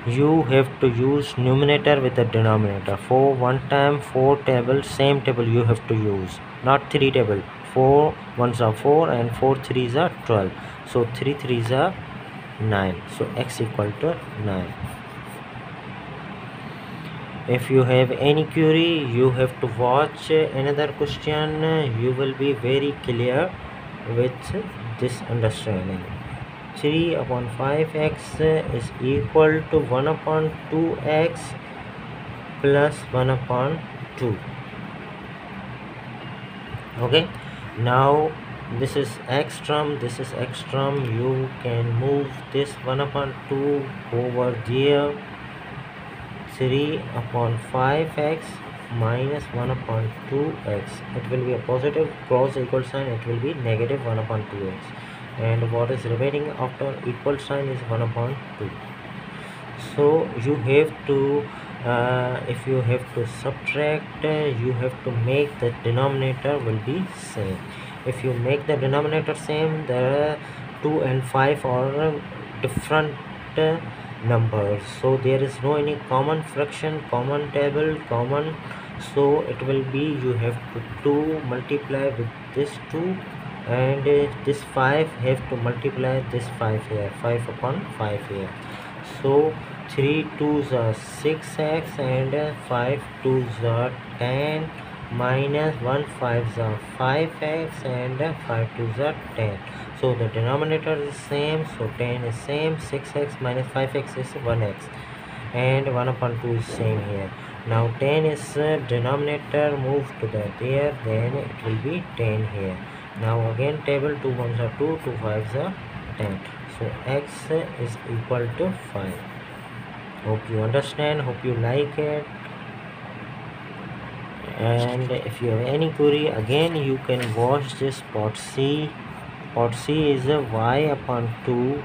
you have to use numerator with the denominator. For one time 4 table, same table you have to use, not 3 table. 4 ones are 4 and 4 threes are 12, so 3 threes are 9, so x equal to 9. If you have any query, you have to watch another question, you will be very clear with this understanding. 3 upon 5x is equal to 1 upon 2x plus 1 upon 2. Okay, now this is x term, this is x term. You can move this 1 upon 2 over there. 3 upon 5x minus 1 upon 2x. It will be a positive cross equal sign. It will be negative 1 upon 2x. And what is remaining after equal sign is 1 upon 2. So you have to if you have to subtract, you have to make the denominator will be same. If you make the denominator same, the 2 and 5 are different numbers, so there is no any common fraction, common table, common. So it will be, you have to 2 multiply with this 2, and this 5 have to multiply this 5 here, 5 upon 5 here. So 3 2s are 6x and 5 2s are 10 minus 1 5s are 5x and 5 2s are 10. So the denominator is same, so 10 is same, 6x minus 5x is 1x, and 1 upon 2 is same here. Now 10 is denominator, move to the there, then it will be 10 here. Now again table, 2 1s are 2, 2 5s are 10. So x is equal to 5. Hope you understand, hope you like it. And if you have any query, again you can watch this part C. Part C is a y upon 2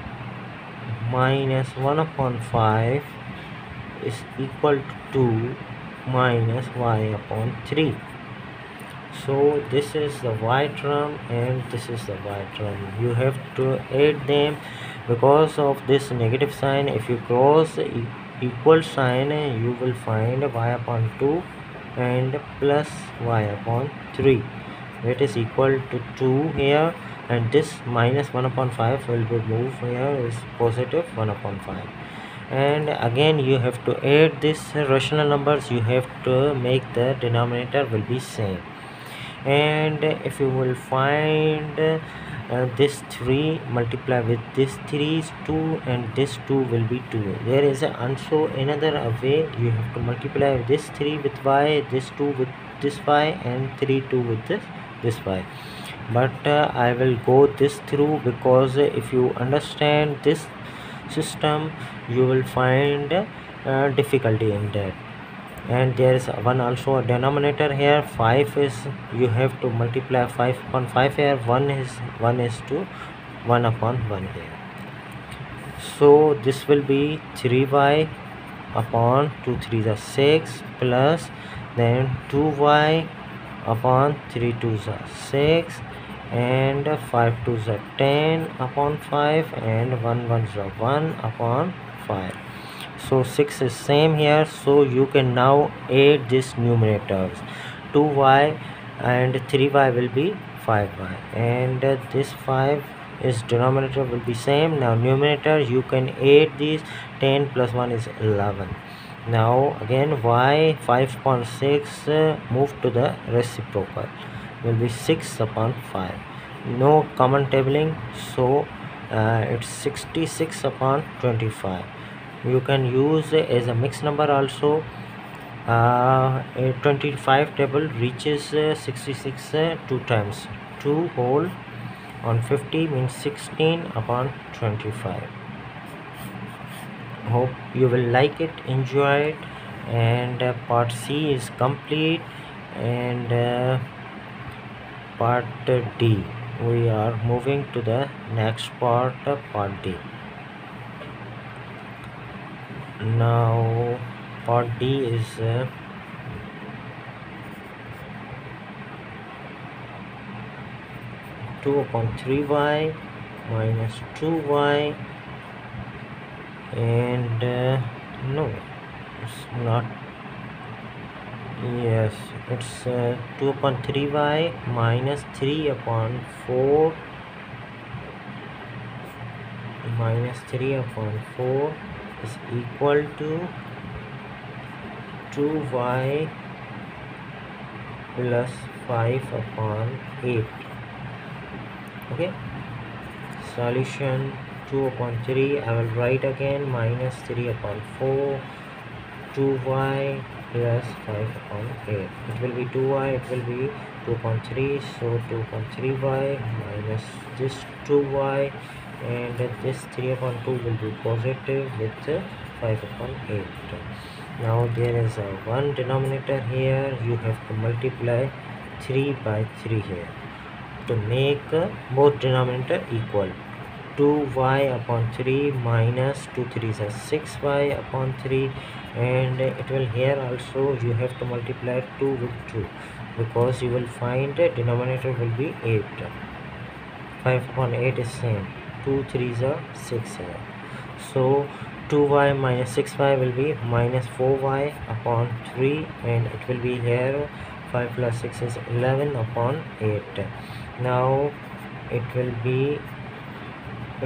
minus 1 upon 5 is equal to 2 minus y upon 3. So this is the y term and this is the y term. You have to add them because of this negative sign. If you cross equal sign, you will find y upon 2 and plus y upon 3. It is equal to 2 here, and this minus 1 upon 5 will be moved here, is positive 1 upon 5. And again you have to add this rational numbers. You have to make the denominator will be same. And if you will find this 3 multiply with this 3 is 2 and this 2 will be 2. There is also another way. You have to multiply this 3 with y, this 2 with this y, and 3 2 with this y. But I will go this through, because if you understand this system, you will find difficulty in that. And there is one also a denominator here. 5 is, you have to multiply 5 upon 5 here. 1 is to 1 upon 1 here. So this will be 3y upon 2 3s are 6 plus then 2y upon 3 2s are 6 and 5 2s are 10 upon 5 and 1 1s are 1 upon 5. So 6 is same here, so you can now add these numerators. 2y and 3y will be 5y, and this 5 is denominator will be same. Now numerator you can add these. 10 plus 1 is 11. Now again y 5 upon 6 move to the reciprocal will be 6 upon 5. No common tabling, so it's 66 upon 25. You can use as a mixed number also. A 25 table reaches 66 2 times. 2 whole on 50 means 16 upon 25. Hope you will like it, enjoy it. And part C is complete, and part D, we are moving to the next part, part D. Now part D is 2 upon 3y minus 2y, and no, it's not. Yes, it's 2 upon 3y minus 3 upon 4 minus 3 upon 4 is equal to 2y plus 5 upon 8. Okay, solution 2 upon 3, I will write again, minus 3 upon 4, 2y plus 5 upon 8. It will be 2y, it will be 2.3, so 2.3y minus this 2y, and this 3 upon 2 will be positive with 5 upon 8. Now there is a one denominator here, you have to multiply 3 by 3 here to make both denominator equal. 2y upon 3 minus 2 3s are 6y upon 3, and it will here also you have to multiply 2 with 2 because you will find the denominator will be 8. 5 upon 8 is same, 2 3s are 6 here, so 2y minus 6y will be minus 4y upon 3, and it will be here 5 plus 6 is 11 upon 8. Now it will be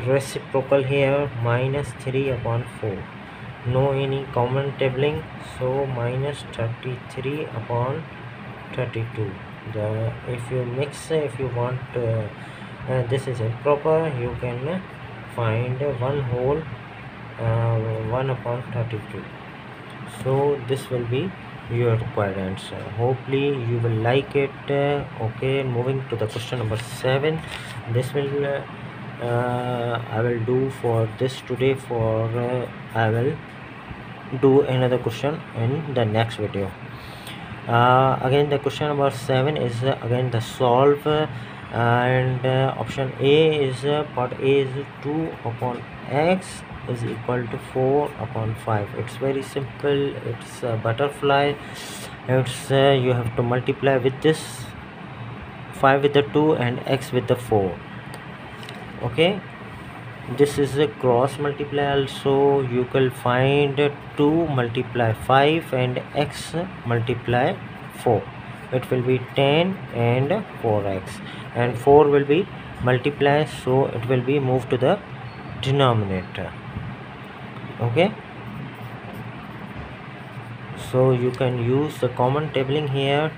reciprocal here, minus 3 upon 4, no any common tabling, so minus 33 upon 32. If you mix, if you want this is improper, you can find one whole 1 upon 32. So this will be your required answer. Hopefully you will like it. Okay, moving to the question number 7. This will I will do for this today. For I will do another question in the next video. Again the question number 7 is again the solve, and option A is part A is 2 upon x is equal to 4 upon 5. It's very simple, it's a butterfly. It's you have to multiply with this 5 with the 2 and x with the 4. Okay, this is a cross multiply also. You can find 2 multiply 5 and x multiply 4. It will be 10 and 4x, and 4 will be multiply, so it will be moved to the denominator. Okay, so you can use the common tabling here.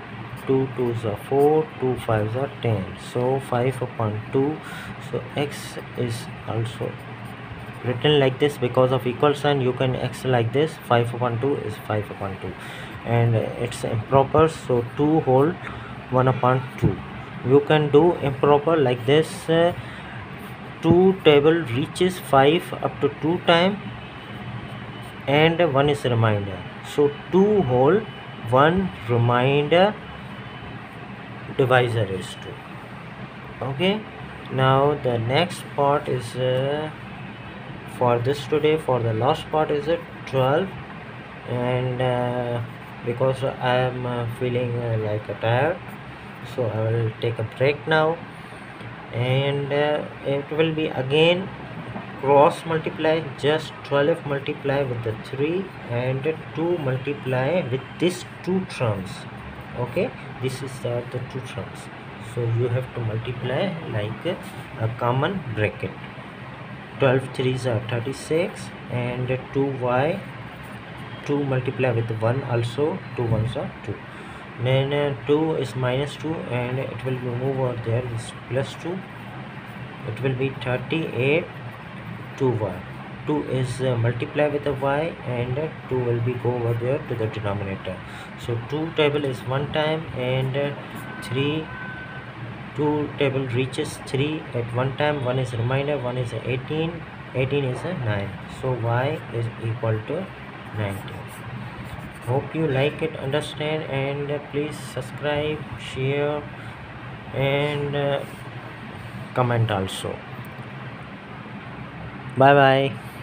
2 2s are 4, 2 5s are 10, so 5 upon 2, so x is also written like this because of equal sign. You can x like this, 5 upon 2 is 5 upon 2, and it's improper, so 2 whole 1 upon 2. You can do improper like this, 2 table reaches 5 up to 2 times and 1 is remainder, so 2 whole 1 remainder divisor is 2. Okay, now the next part is for this today, for the last part is 12, and because I am feeling like tired, so I will take a break now, and it will be again cross multiply, just 12 multiply with the 3 and 2 multiply with these 2 terms. Okay, this is the 2 terms, so you have to multiply like a common bracket. 12 3s are 36, and 2y, 2 multiply with 1 also, 2 1s are 2, then 2 is minus 2 and it will be move over there is plus 2, it will be 38 2y. 2 is multiply with a y, and 2 will be go over there to the denominator, so 2 table is 1 time, and 3 2 table reaches 3 at 1 time, 1 is remainder, 1 is 18, 18 is 9, so y is equal to 19. Hope you like it, understand, and please subscribe, share, and comment also. Bye bye.